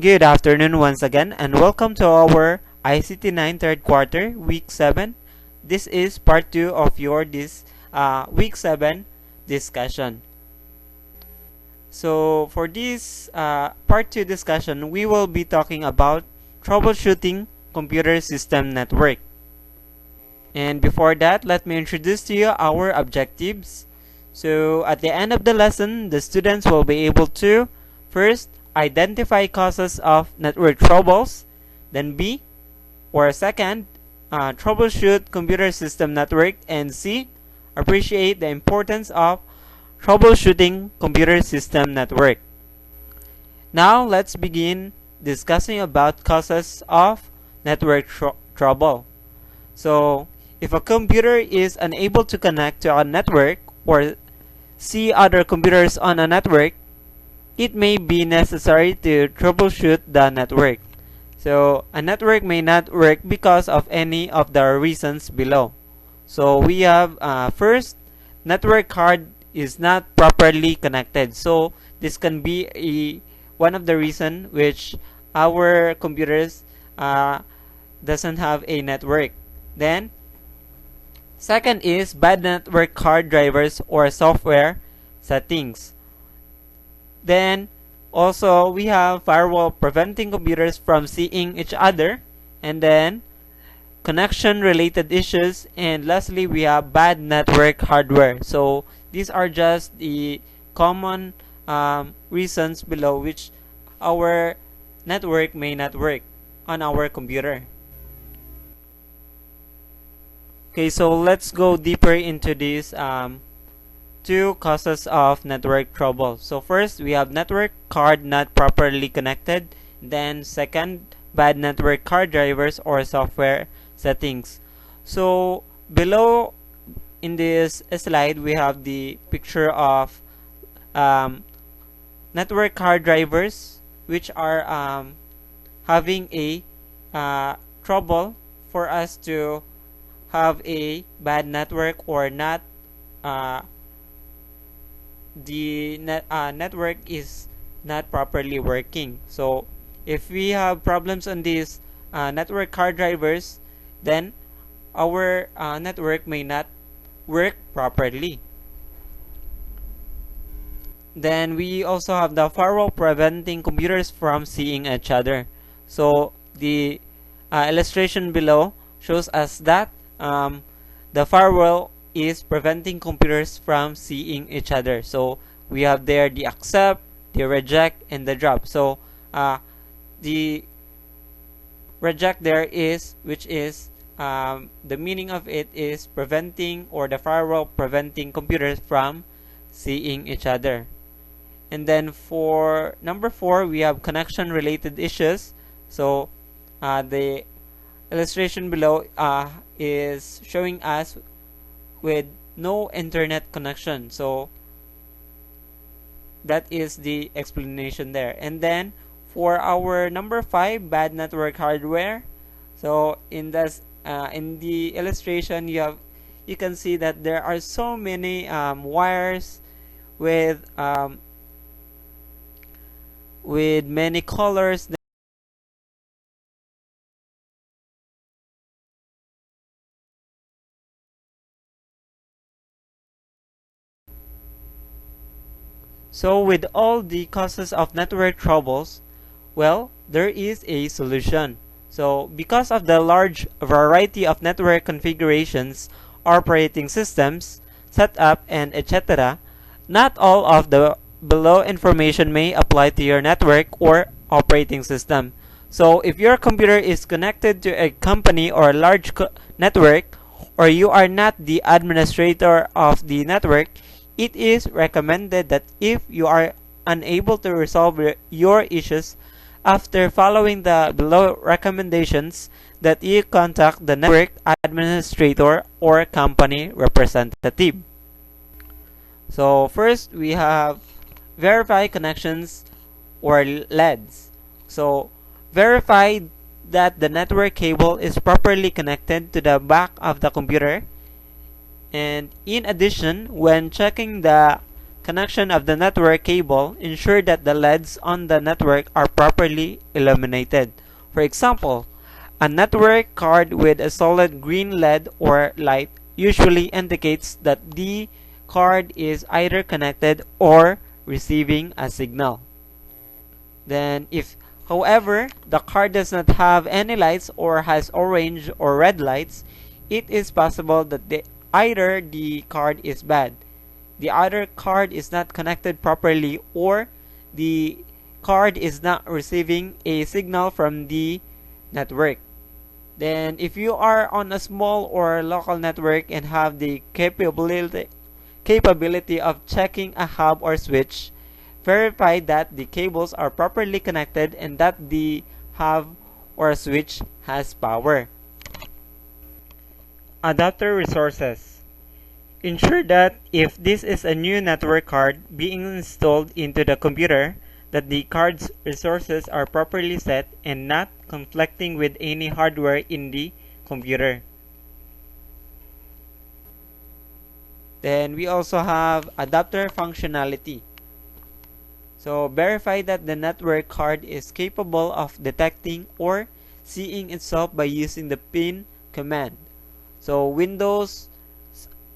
Good afternoon once again, and welcome to our ICT 9 third quarter, week 7. This is part 2 of your week 7 discussion. So for this part 2 discussion, we will be talking about troubleshooting computer system network. And before that, let me introduce to you our objectives. So at the end of the lesson, the students will be able to first identify causes of network troubles, then B, or second, troubleshoot computer system network, and C, appreciate the importance of troubleshooting computer system network. Now let's begin discussing about causes of network trouble. So if a computer is unable to connect to a network or see other computers on a network, it may be necessary to troubleshoot the network. So a network may not work because of any of the reasons below. So we have first, network card is not properly connected. So this can be one of the reason which our computers doesn't have a network. Then second is bad network card drivers or software settings. Then also we have firewall preventing computers from seeing each other, and then connection related issues, and lastly we have bad network hardware. So these are just the common reasons below which our network may not work on our computer. Okay, so let's go deeper into these two causes of network trouble. So first, we have network card not properly connected. Then second, bad network card drivers or software settings. So below in this slide, we have the picture of network card drivers which are having a trouble for us to have a bad network or not the network is not properly working. So if we have problems on these network card drivers, then our network may not work properly. Then we also have the firewall preventing computers from seeing each other. So the illustration below shows us that the firewall is preventing computers from seeing each other. So we have there the accept, the reject, and the drop. So the reject there is, which is the meaning of it is preventing, or the firewall preventing computers from seeing each other. And then for number 4, we have connection related issues. So the illustration below is showing us with no internet connection. So that is the explanation there. And then for our number 5, bad network hardware. So in this in the illustration, you can see that there are so many wires with many colors. So with all the causes of network troubles, well, there is a solution. So because of the large variety of network configurations, operating systems, setup, and etc., not all of the below information may apply to your network or operating system. So if your computer is connected to a company or a large network, or you are not the administrator of the network, it is recommended that if you are unable to resolve your issues after following the below recommendations, that you contact the network administrator or company representative. So first, we have verify connections or LEDs. So verify that the network cable is properly connected to the back of the computer. And in addition, when checking the connection of the network cable, ensure that the LEDs on the network are properly illuminated. For example, a network card with a solid green LED or light usually indicates that the card is either connected or receiving a signal. Then if, however, the card does not have any lights or has orange or red lights, it is possible that either the card is bad, the other card is not connected properly, or the card is not receiving a signal from the network. Then if you are on a small or local network and have the capability of checking a hub or switch, verify that the cables are properly connected and that the hub or switch has power. Adapter resources. Ensure that if this is a new network card being installed into the computer, that the card's resources are properly set and not conflicting with any hardware in the computer. Then we also have adapter functionality. So verify that the network card is capable of detecting or seeing itself by using the pin command. So Windows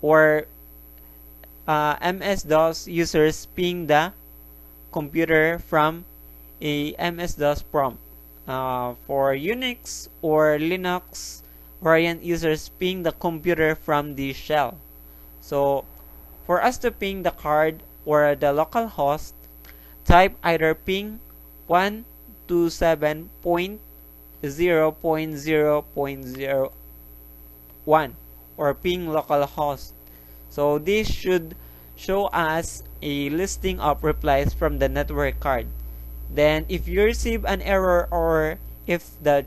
or MS-DOS users ping the computer from a MS-DOS prompt. For Unix or Linux variant users ping the computer from the shell. So for us to ping the card or the local host, type either ping 127.0.0.01 or ping localhost. So this should show us a listing of replies from the network card. Then if you receive an error or if the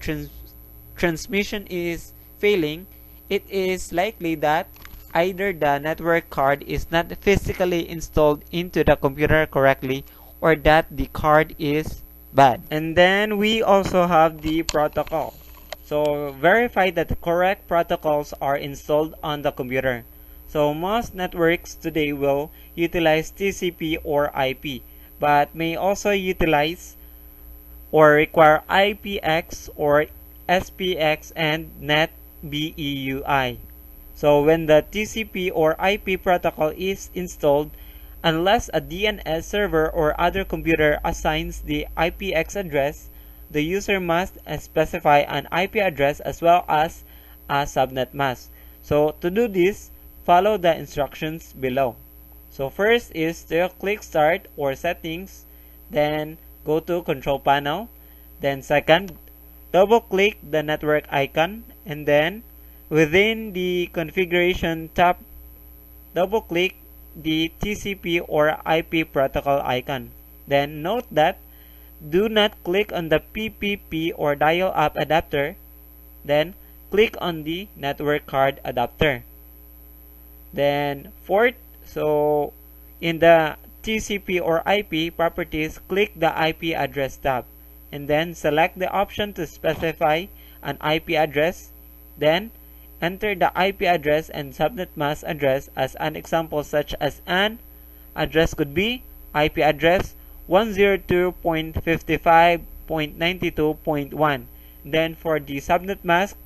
transmission is failing, it is likely that either the network card is not physically installed into the computer correctly or that the card is bad. And then we also have the protocol. So verify that the correct protocols are installed on the computer. So most networks today will utilize TCP or IP, but may also utilize or require IPX or SPX and NetBEUI. So when the TCP or IP protocol is installed, unless a DNS server or other computer assigns the IPX address, the user must specify an IP address as well as a subnet mask. So to do this, follow the instructions below. So first is to click Start or Settings, then go to Control Panel, then second, double click the network icon, and then within the configuration tab, double click the TCP or IP protocol icon. Then note that do not click on the PPP or dial-up adapter, then click on the network card adapter. Then fourth, so in the TCP or IP properties, click the IP address tab and then select the option to specify an IP address. Then enter the IP address and subnet mask address as an example, such as an address could be IP address 102.55.92.1. Then for the subnet mask,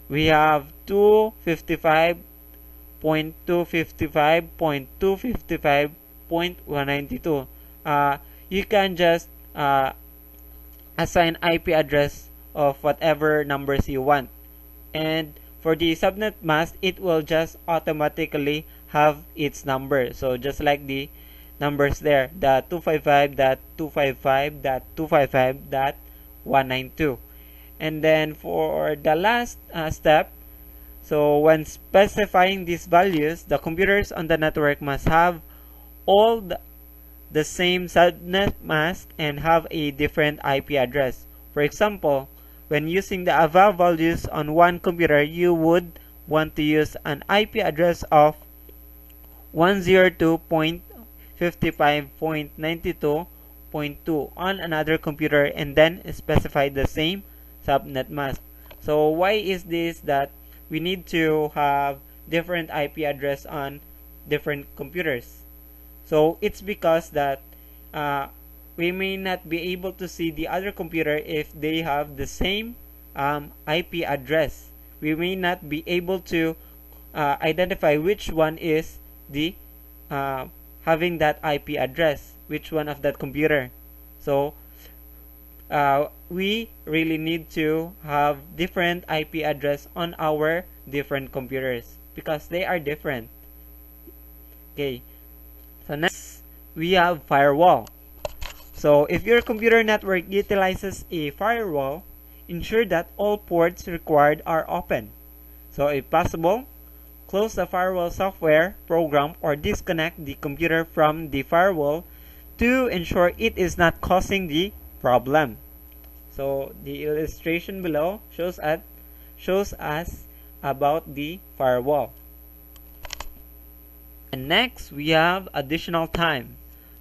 we have 255.255.255.192. You can just assign IP address of whatever numbers you want. And for the subnet mask, it will just automatically have its number. So just like the numbers there, the 255.255.255.192. And then for the last step, so when specifying these values, the computers on the network must have all the same subnet mask and have a different IP address. For example, when using the above values on one computer, you would want to use an IP address of 102.55.92.2 on another computer and then specify the same subnet mask. So why is this that we need to have different IP address on different computers? So it's because that we may not be able to see the other computer if they have the same IP address. We may not be able to identify which one is the having that IP address, which one of that computer. So we really need to have different IP address on our different computers because they are different. Okay, so next we have firewall. So if your computer network utilizes a firewall, ensure that all ports required are open. So if possible, close the firewall software program or disconnect the computer from the firewall to ensure it is not causing the problem. So the illustration below shows us about the firewall. And next we have additional time.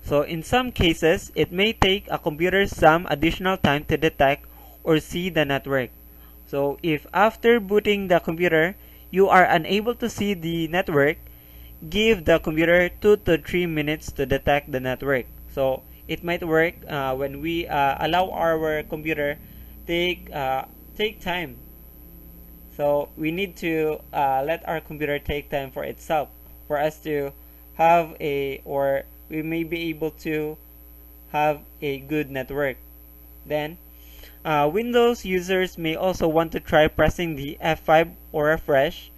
So in some cases, it may take a computer some additional time to detect or see the network. So if after booting the computer, you are unable to see the network, give the computer 2 to 3 minutes to detect the network. So it might work when we allow our computer take time. So we need to let our computer take time for itself for us to have or we may be able to have a good network. Then Windows users may also want to try pressing the F5 or refresh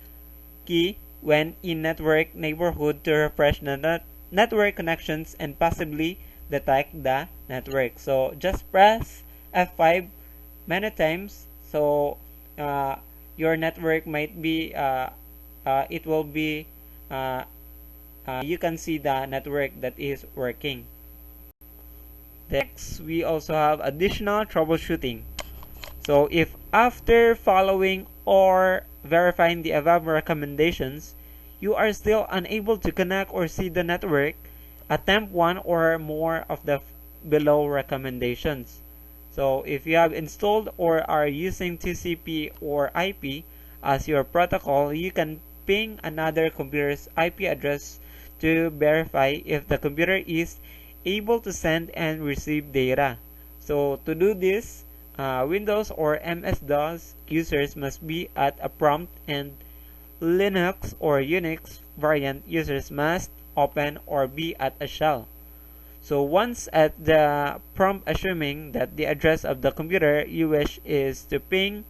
key when in network neighborhood to refresh the network connections and possibly detect the network. So just press F5 many times, so your network might be it will be you can see the network that is working. Next, we also have additional troubleshooting. So if after following or verifying the above recommendations, you are still unable to connect or see the network, attempt one or more of the below recommendations. So if you have installed or are using TCP or IP as your protocol, you can ping another computer's IP address to verify if the computer is able to send and receive data. So to do this, Windows or MS-DOS users must be at a prompt, and Linux or Unix variant users must open or be at a shell. So once at the prompt, assuming that the address of the computer you wish is to ping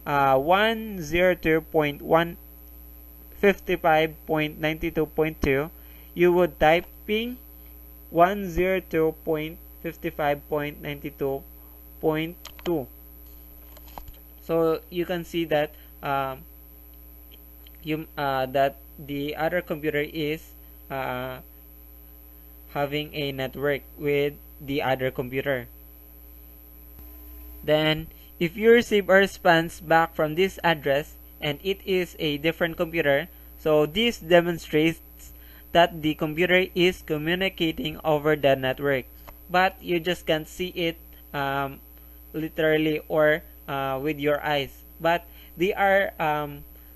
102.155.92.2, you would type ping 102.55.92.2. So you can see that that the other computer is having a network with the other computer. Then if you receive a response back from this address and it is a different computer, so this demonstrates that the computer is communicating over the network, but you just can't see it literally or with your eyes, but they are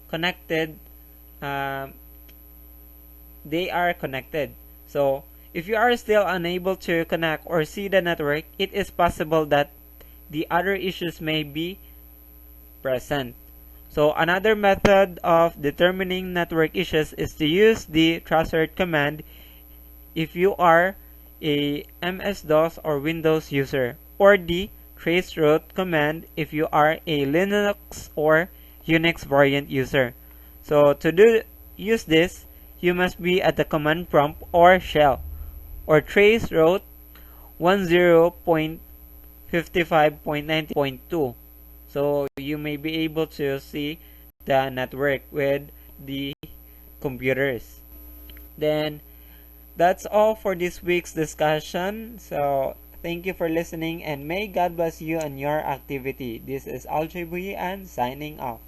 connected. So if you are still unable to connect or see the network, it is possible that the other issues may be present. So another method of determining network issues is to use the troubleshoot command if you are a MS-DOS or Windows user, or the traceroute command if you are a Linux or Unix variant user. So to use this, you must be at the command prompt or shell, or traceroute 10.55.90.2. So you may be able to see the network with the computers. Then that's all for this week's discussion. So thank you for listening, and may God bless you and your activity. This is Aljoy Buhian signing off.